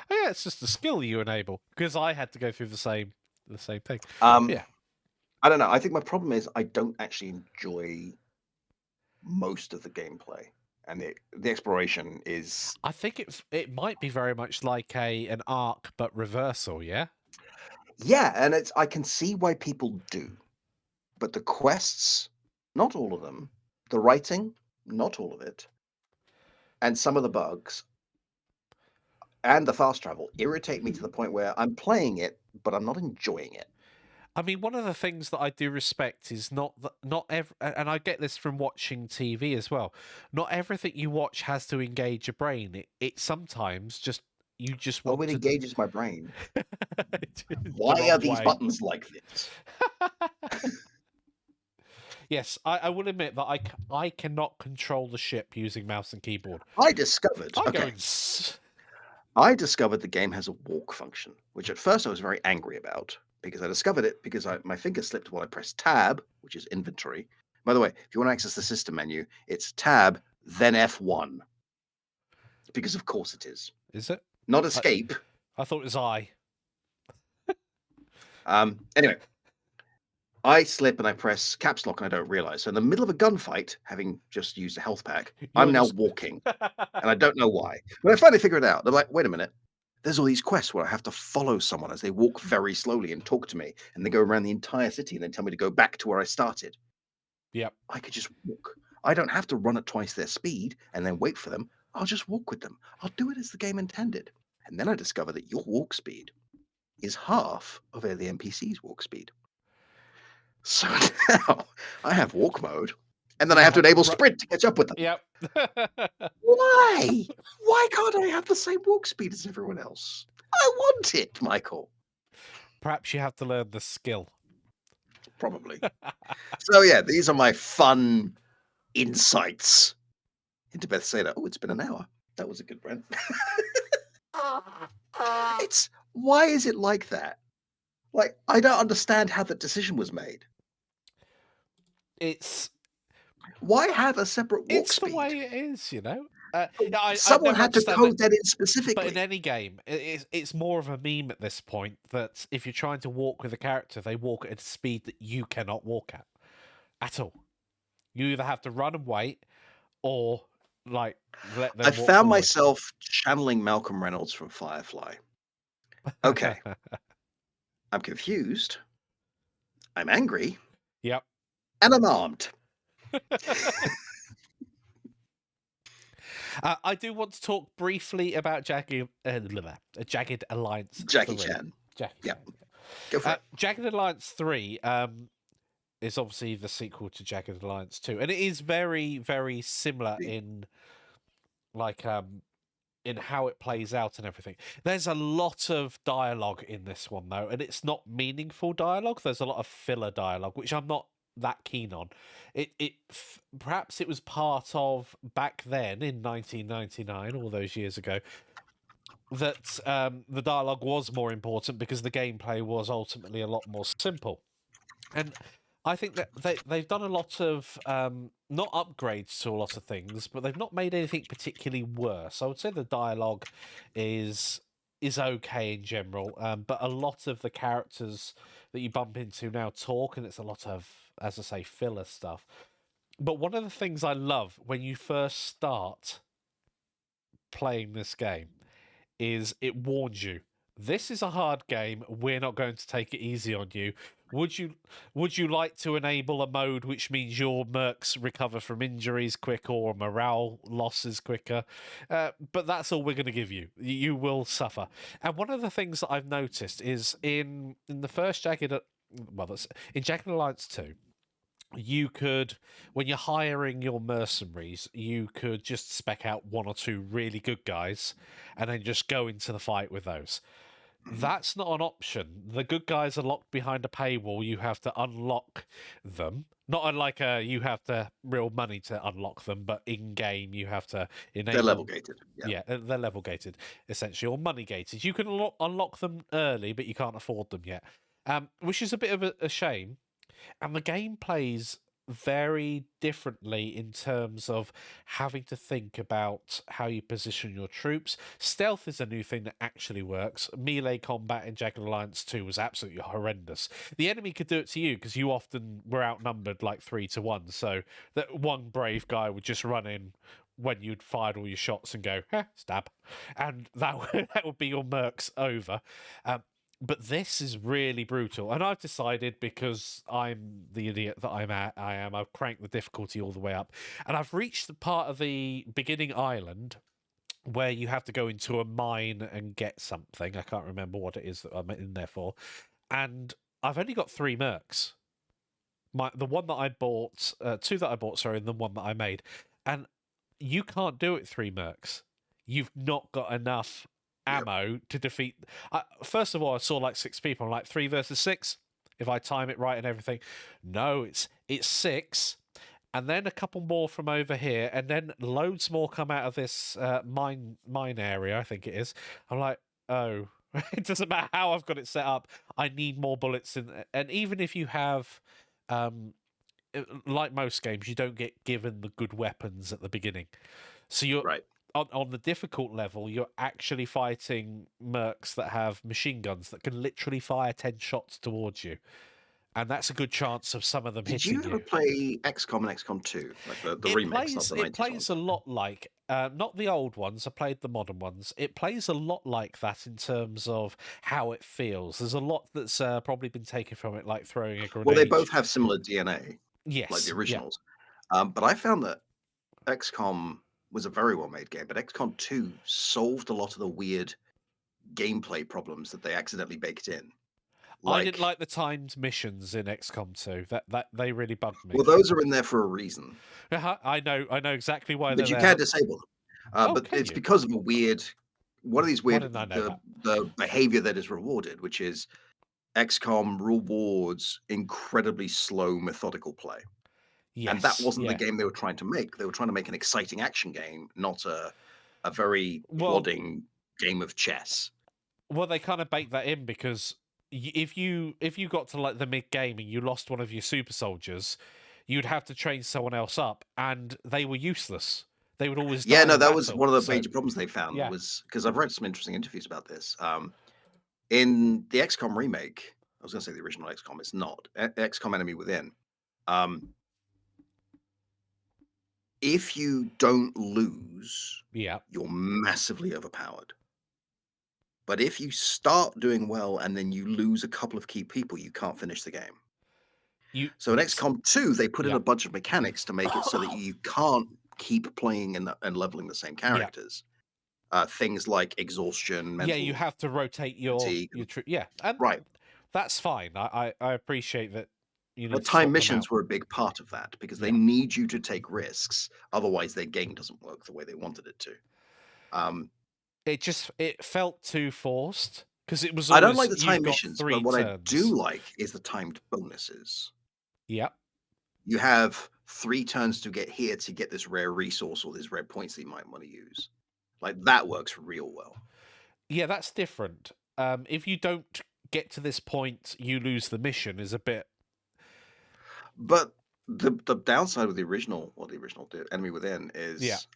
Oh, yeah, it's just the skill you enable because I had to go through the same thing. Um, Yeah, I don't know. I think my problem is I don't actually enjoy most of the gameplay, and the exploration is I think it might be very much like an arc but reversal. Yeah. yeah, and it's I can see why people do, but the quests, not all of them, the writing, not all of it, and some of the bugs and the fast travel irritate me to the point where I'm playing it, but I'm not enjoying it. I mean, one of the things that I do respect is not every, and I get this from watching TV as well. Not everything you watch has to engage your brain. It sometimes just you just Oh, want it to engages my brain. the Why are wrong these way. buttons like this? Yes, I will admit that I cannot control the ship using mouse and keyboard. I discovered, I go okay, in. I discovered the game has a walk function, which at first I was very angry about because I discovered it because my finger slipped while I pressed tab, which is inventory. By the way, if you want to access the system menu, it's tab, then F1, because of course it is. Is it? Not I, escape. I thought it was I. Anyway, I slip and I press caps lock and I don't realize. So in the middle of a gunfight, having just used a health pack, I'm You're now just. walking and I don't know why. When I finally figure it out, they're like, wait a minute. There's all these quests where I have to follow someone as they walk very slowly and talk to me, and they go around the entire city and then tell me to go back to where I started. Yep. I could just walk. I don't have to run at twice their speed and then wait for them. I'll just walk with them. I'll do it as the game intended. And then I discover that your walk speed is half of the NPC's walk speed. So now I have walk mode, and then I You have to have enable sprint to catch up with them. Yep. Why? Why can't I have the same walk speed as everyone else? I want it, Michael. Perhaps you have to learn the skill. Probably. So yeah, these are my fun insights into Bethsaida. Oh, it's been an hour. That was a good rant. It's Why is it like that? Like, I don't understand how that decision was made. It's Why have a separate walk it's the speed? way it is, you know. Yeah, I Someone never had to understand that. code that in But in specifically. any game, it's more of a meme at this point that if you're trying to walk with a character, they walk at a speed that you cannot walk at all. You either have to run and wait, or like let I them walk found forward. myself channeling Malcolm Reynolds from Firefly. Okay, I'm confused, I'm angry, Yep. and I'm armed. I do want to talk briefly about Jagged Alliance Jackie 3. Chan. Jackie Yeah, Chan. go for it. Jagged Alliance 3 is obviously the sequel to Jagged Alliance 2, and it is very, very similar like in how it plays out and everything. There's a lot of dialogue in this one though, and it's not meaningful dialogue. There's a lot of filler dialogue, which I'm not that keen on. Perhaps it was part of back then in 1999, all those years ago, that the dialogue was more important because the gameplay was ultimately a lot more simple. And I think that they've done a lot of not upgrades to a lot of things, but they've not made anything particularly worse. I would say the dialogue is okay in general, but a lot of the characters that you bump into now talk, and it's a lot of, as I say, filler stuff. But one of the things I love when you first start playing this game is it warns you. This is a hard game. We're not going to take it easy on you. Would you like to enable a mode which means your mercs recover from injuries quicker or morale losses quicker? But that's all we're going to give you. You will suffer. And one of the things that I've noticed is in the first that's in Jagged Alliance 2, you could, when you're hiring your mercenaries, you could just spec out one or two really good guys and then just go into the fight with those. Mhm. That's not an option. The good guys are locked behind a paywall. You have to unlock them. Not unlike you have to real money to unlock them, but in game you have to They're level enable. gated. Yeah. Yeah, they're level gated essentially, or money gated. You can unlock them early, but you can't afford them yet, which is a bit of a shame, and the game plays very differently in terms of having to think about how you position your troops. Stealth is a new thing that actually works. Melee combat in Jagged Alliance 2 was absolutely horrendous. The enemy could do it to you because you often were outnumbered like 3-1, so that one brave guy would just run in when you'd fired all your shots and go, stab. And that would be your mercs over. Um, but this is really brutal, and I've decided, because I'm the idiot that I've cranked the difficulty all the way up, and I've reached the part of the beginning island where you have to go into a mine and get something. I can't remember what it is that I'm in there for, and I've only got 3 mercs. The one that I bought, 2 that I bought, sorry, and the one that I made, and you can't do it 3 mercs. You've not got enough Yep. ammo to defeat. First of all, I saw like 6 people. I'm like 3 versus 6. If I time it right and everything, no, it's 6, and then a couple more from over here, and then loads more come out of this mine area. I think it is. I'm like, oh, it doesn't matter how I've got it set up. I need more bullets in, and even if you have. Um, like most games, you don't get given the good weapons at the beginning. So you're Right. on the difficult level, you're actually fighting mercs that have machine guns that can literally fire 10 shots towards you. And that's a good chance of some of them Did hitting you ever you. play XCOM and XCOM 2? Like the remakes, not the It 90s plays ones. a lot like not the old ones. I played the modern ones. It plays a lot like that in terms of how it feels. There's a lot that's probably been taken from it, like throwing a Well, they grenade. both have similar DNA, like the Yes, yeah. originals. But I found that XCOM was a very well-made game, but XCOM 2 solved a lot of the weird gameplay problems that they accidentally baked in. I didn't Like, like the timed missions in XCOM 2. That they really bugged me. well, those are in there for a reason, I know exactly why they're but you there. can But disable them. oh, But can it's you? because of a weird one of these Why weird didn't I know the that? the behavior that is rewarded, which is XCOM rewards incredibly slow, methodical play. And that Yes, wasn't the yeah. game they were trying to make. They were trying to make an exciting action game, not a very Well, plodding game of chess. Well, they kind of bake that in because if you got to like the mid game and you lost one of your super soldiers, you'd have to train someone else up, and they were useless. They would always Yeah, die no, in that was battle. one of the So major problems they found yeah, was because I've read some interesting interviews about this. In the XCOM remake, I was going to say the original XCOM. It's not XCOM Enemy Within. Um, if you don't lose, yeah, you're massively overpowered. But if you start doing well and then you lose a couple of key people, you can't finish the game. So in it's XCOM 2, they put in yeah, a bunch of mechanics to make it so that you can't keep playing and leveling the same yeah, characters. Things like exhaustion, yeah. You mental have to rotate your fatigue. yeah, and Right. that's fine. I appreciate that you need But to time swap them out. missions were a big part of that because they Yeah, need you to take risks. Otherwise, their game doesn't work the way they wanted it to. Um, it felt too forced because it was I don't always like the you've time got missions, three but what I do turns. like is the timed bonuses. Yeah, You have 3 turns to get here to get this rare resource or these rare points that you might want to use. Like, that works real well. yeah, that's different. If you don't get to this point, you lose the mission. Is a bit But the downside of the original or the original Enemy Within yeah. is,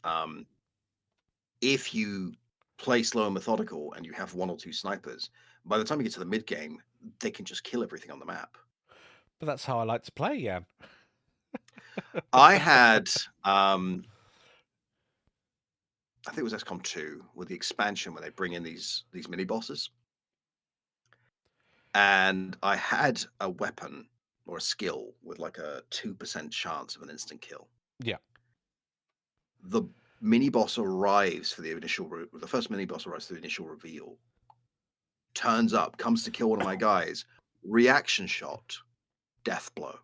if you play slow and methodical and you have 1 or 2 snipers, by the time you get to the mid game, they can just kill everything on the map. But that's how I like to play, Jan. I had, I think it was XCOM 2 with the expansion where they bring in these mini bosses. And I had a weapon or a skill with like a 2% chance of an instant kill. Yeah. The mini boss arrives for the first mini boss arrives for the initial reveal, turns up, comes to kill one of my guys, reaction shot, death blow.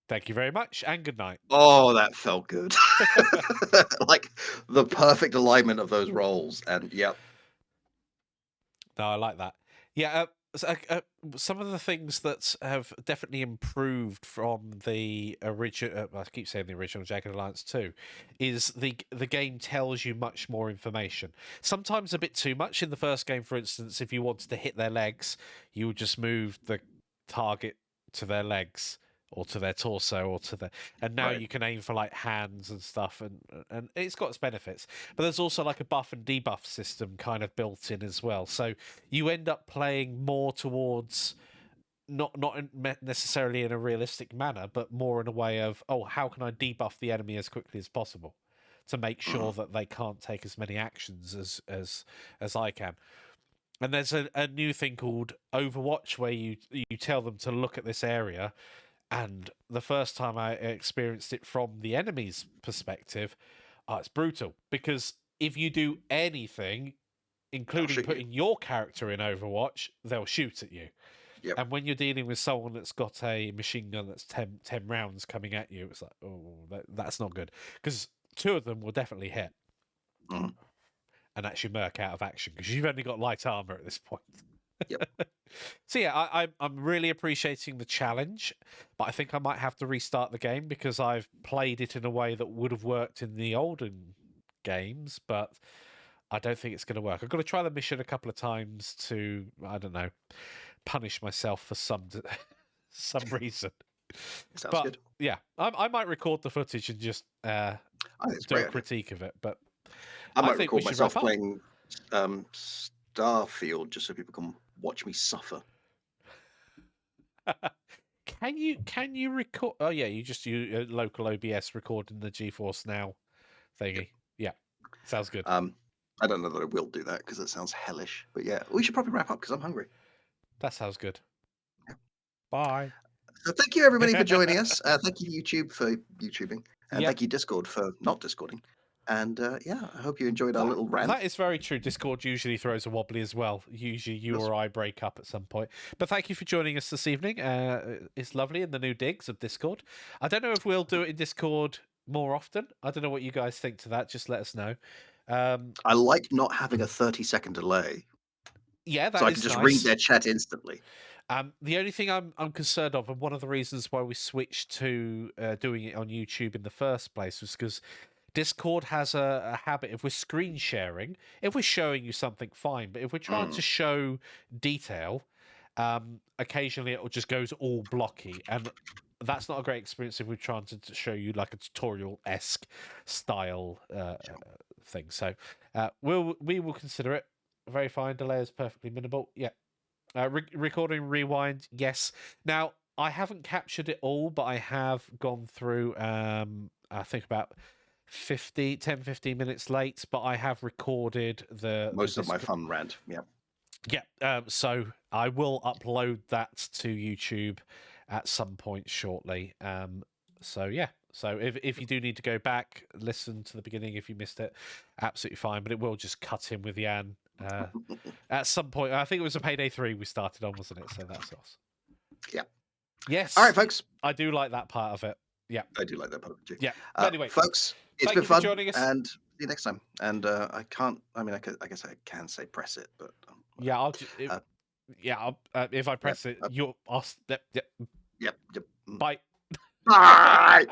Thank you very much, and good night. Oh, that felt good. Like the perfect alignment of those roles. And yep. No, I like that. Yeah, some of the things that have definitely improved from the original, I keep saying the original Jagged Alliance 2, is the game tells you much more information. Sometimes a bit too much. In the first game, for instance, if you wanted to hit their legs, you would just move the target to their legs or to their torso or to the and now Right. you can aim for like hands and stuff, and it's got its benefits, but there's also like a buff and debuff system kind of built in as well, so you end up playing more towards necessarily in a realistic manner, but more in a way of, oh, how can I debuff the enemy as quickly as possible to make sure Mhm. that they can't take as many actions as I can. And there's a new thing called Overwatch where you tell them to look at this area, and the first time I experienced it from the enemy's perspective, it's brutal because if you do anything, I'll including shoot you. putting your character in Overwatch, they'll shoot at you. Yep. And when you're dealing with someone that's got a machine gun that's 10 rounds coming at you, it's like, oh, that's not good. Because two of them will definitely hit Mhm. and actually murk out of action because you've only got light armor at this point. Yep. So yeah, I'm really appreciating the challenge, but I think I might have to restart the game because I've played it in a way that would have worked in the olden games, but I don't think it's going to work. I've got to try the mission a couple of times to, I don't know, punish myself for some reason. Sounds But good. yeah, I might record the footage and just I think it's a do a great idea. critique of it. But I I might think we record should wrap myself up. playing Starfield just so people can watch me suffer. Can you record? Oh yeah, you just use local OBS recording the GeForce Now Yep. thingy. Yeah, sounds good. I don't know that I will do that because it sounds hellish. But yeah, we should probably wrap up because I'm hungry. That sounds good. Yeah. Bye. So thank you everybody for joining us. Thank you YouTube for YouTubing, and Yep. thank you Discord for not Discording. And yeah, I hope you enjoyed our That little rant. that is very true. Discord usually throws a wobbly as well. Usually you Yes. or I break up at some point. But thank you for joining us this evening. It's lovely in the new digs of Discord. I don't know if we'll do it in Discord more often. I don't know what you guys think to that. Just let us know. I like not having a 30-second delay, Yeah, so that I can is just read nice. their chat instantly. The only thing I'm concerned of, and one of the reasons why we switched to doing it on YouTube in the first place, was because Discord has a habit, if we're screen sharing, if we're showing you something, fine. But if we're trying to show detail, occasionally it just goes all blocky. And that's not a great experience if we're trying to show you like a tutorial-esque style thing. So we will consider it. Very fine. Delay is perfectly minimal. Yeah. Recording rewind, yes. Now, I haven't captured it all, but I have gone through, I think about 10, 15 minutes late, but I have recorded Most of my fun rant. Yeah. Yeah, so I will upload that to YouTube at some point shortly. So yeah, so if you do need to go back, listen to the beginning if you missed it, absolutely fine. But it will just cut in with Jan at some point. I think it was a Payday 3 we started on, wasn't it? So that's us. Yeah. Yes. All right, folks. I do like that part of it. Yeah. I do like that part too. Yeah. But anyway, folks, it's thank been you for fun, joining us. and see you next time. And I can't. I mean, I guess I can say press it, but yeah, if I press it, you'll. Yep. Yep. Bye. Bye.